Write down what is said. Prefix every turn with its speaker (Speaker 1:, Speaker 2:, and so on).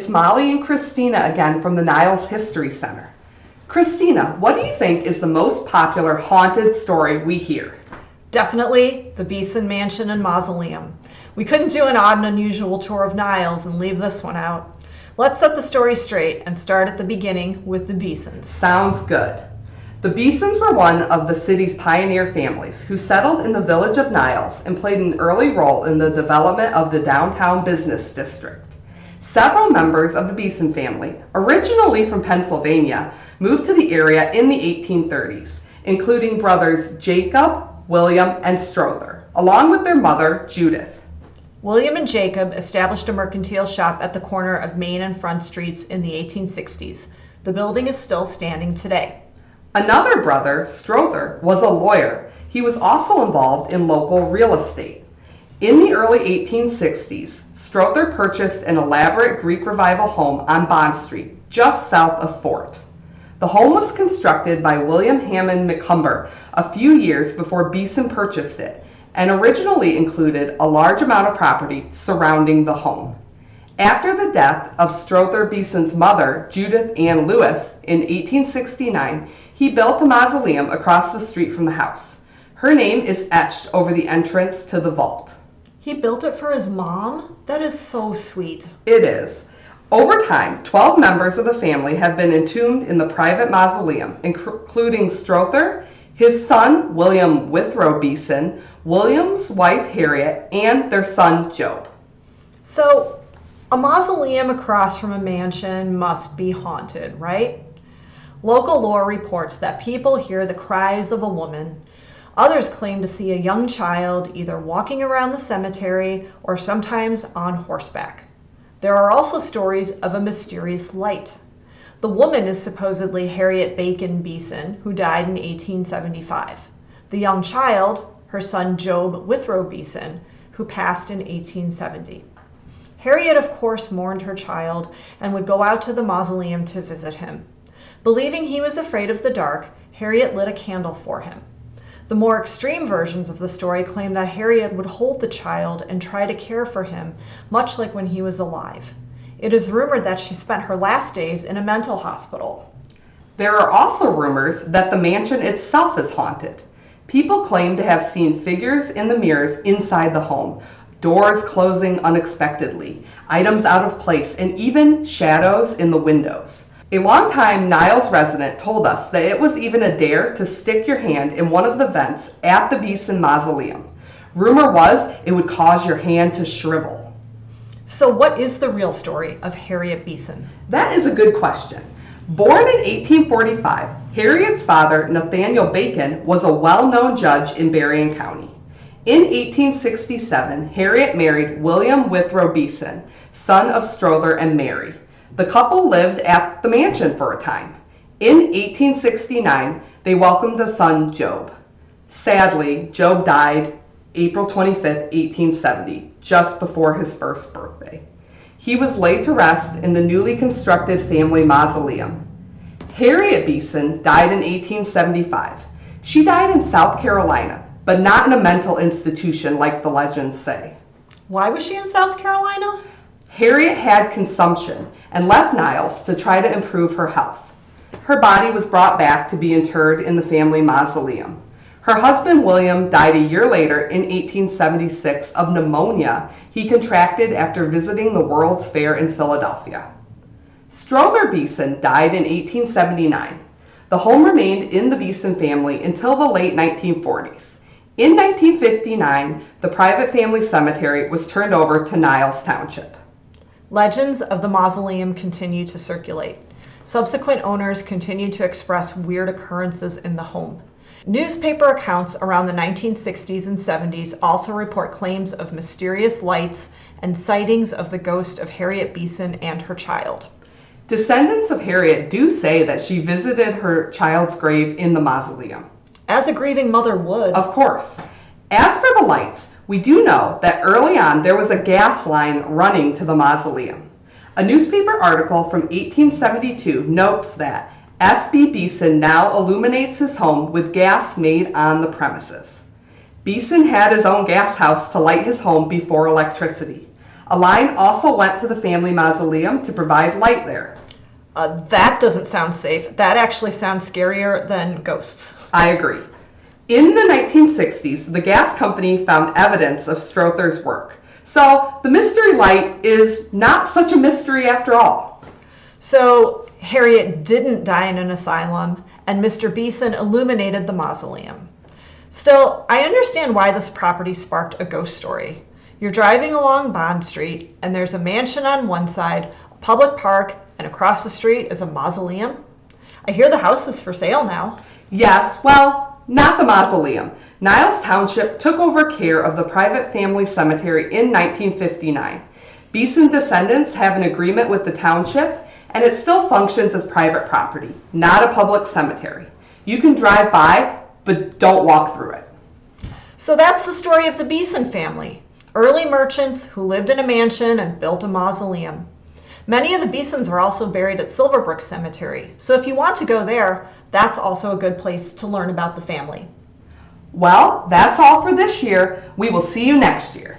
Speaker 1: It's Molly and Christina again from the Niles History Center. Christina, what do you think is the most popular haunted story we hear?
Speaker 2: Definitely the Beeson Mansion and Mausoleum. We couldn't do an odd and unusual tour of Niles and leave this one out. Let's set the story straight and start at the beginning with the Beesons.
Speaker 1: Sounds good. The Beesons were one of the city's pioneer families who settled in the village of Niles and played an early role in the development of the downtown business district. Several members of the Beeson family, originally from Pennsylvania, moved to the area in the 1830s, including brothers Jacob, William, and Strother, along with their mother, Judith.
Speaker 2: William and Jacob established a mercantile shop at the corner of Main and Front Streets in the 1860s. The building is still standing today.
Speaker 1: Another brother, Strother, was a lawyer. He was also involved in local real estate. In the early 1860s, Strother purchased an elaborate Greek Revival home on Bond Street, just south of Fort. The home was constructed by William Hammond McCumber a few years before Beeson purchased it, and originally included a large amount of property surrounding the home. After the death of Strother Beeson's mother, Judith Ann Lewis, in 1869, he built a mausoleum across the street from the house. Her name is etched over the entrance to the vault.
Speaker 2: He built it for his mom? That is so sweet.
Speaker 1: It is. Over time, 12 members of the family have been entombed in the private mausoleum, including Strother, his son, William Withrow Beeson, William's wife, Harriet, and their son, Job.
Speaker 2: So, a mausoleum across from a mansion must be haunted, right? Local lore reports that people hear the cries of a woman. Others claim to see a young child either walking around the cemetery or sometimes on horseback. There are also stories of a mysterious light. The woman is supposedly Harriet Bacon Beeson, who died in 1875. The young child, her son Job Withrow Beeson, who passed in 1870. Harriet, of course, mourned her child and would go out to the mausoleum to visit him. Believing he was afraid of the dark, Harriet lit a candle for him. The more extreme versions of the story claim that Harriet would hold the child and try to care for him, much like when he was alive. It is rumored that she spent her last days in a mental hospital.
Speaker 1: There are also rumors that the mansion itself is haunted. People claim to have seen figures in the mirrors inside the home, doors closing unexpectedly, items out of place, and even shadows in the windows. A longtime Niles resident told us that it was even a dare to stick your hand in one of the vents at the Beeson Mausoleum. Rumor was it would cause your hand to shrivel.
Speaker 2: So what is the real story of Harriet Beeson?
Speaker 1: That is a good question. Born in 1845, Harriet's father, Nathaniel Bacon, was a well-known judge in Berrien County. In 1867, Harriet married William Withrow Beeson, son of Strother and Mary. The couple lived at the mansion for a time. In 1869, they welcomed a son, Job. Sadly, Job died April 25, 1870, just before his first birthday. He was laid to rest in the newly constructed family mausoleum. Harriet Beeson died in 1875. She died in South Carolina, but not in a mental institution like the legends say.
Speaker 2: Why was she in South Carolina?
Speaker 1: Harriet had consumption and left Niles to try to improve her health. Her body was brought back to be interred in the family mausoleum. Her husband William died a year later in 1876 of pneumonia he contracted after visiting the World's Fair in Philadelphia. Strother Beeson died in 1879. The home remained in the Beeson family until the late 1940s. In 1959, the private family cemetery was turned over to Niles Township.
Speaker 2: Legends of the mausoleum continue to circulate. Subsequent owners continue to express weird occurrences in the home. Newspaper accounts around the 1960s and 70s also report claims of mysterious lights and sightings of the ghost of Harriet Beeson and her child.
Speaker 1: Descendants of Harriet do say that she visited her child's grave in the mausoleum.
Speaker 2: As a grieving mother would.
Speaker 1: Of course. As for the lights, we do know that early on there was a gas line running to the mausoleum. A newspaper article from 1872 notes that S.B. Beeson now illuminates his home with gas made on the premises. Beeson had his own gas house to light his home before electricity. A line also went to the family mausoleum to provide light there.
Speaker 2: That doesn't sound safe. That actually sounds scarier than ghosts.
Speaker 1: I agree. In the 1960s, the gas company found evidence of Strother's work. So the mystery light is not such a mystery after all.
Speaker 2: So Harriet didn't die in an asylum, and Mr. Beeson illuminated the mausoleum. Still, I understand why this property sparked a ghost story. You're driving along Bond Street, and there's a mansion on one side, a public park, and across the street is a mausoleum. I hear the house is for sale now.
Speaker 1: Yes, well, not the mausoleum. Niles Township took over care of the private family cemetery in 1959. Beeson descendants have an agreement with the township, and it still functions as private property, not a public cemetery. You can drive by, but don't walk through it.
Speaker 2: So that's the story of the Beeson family, early merchants who lived in a mansion and built a mausoleum. Many of the Beesons are also buried at Silverbrook Cemetery, so if you want to go there, that's also a good place to learn about the family.
Speaker 1: Well, that's all for this year. We will see you next year.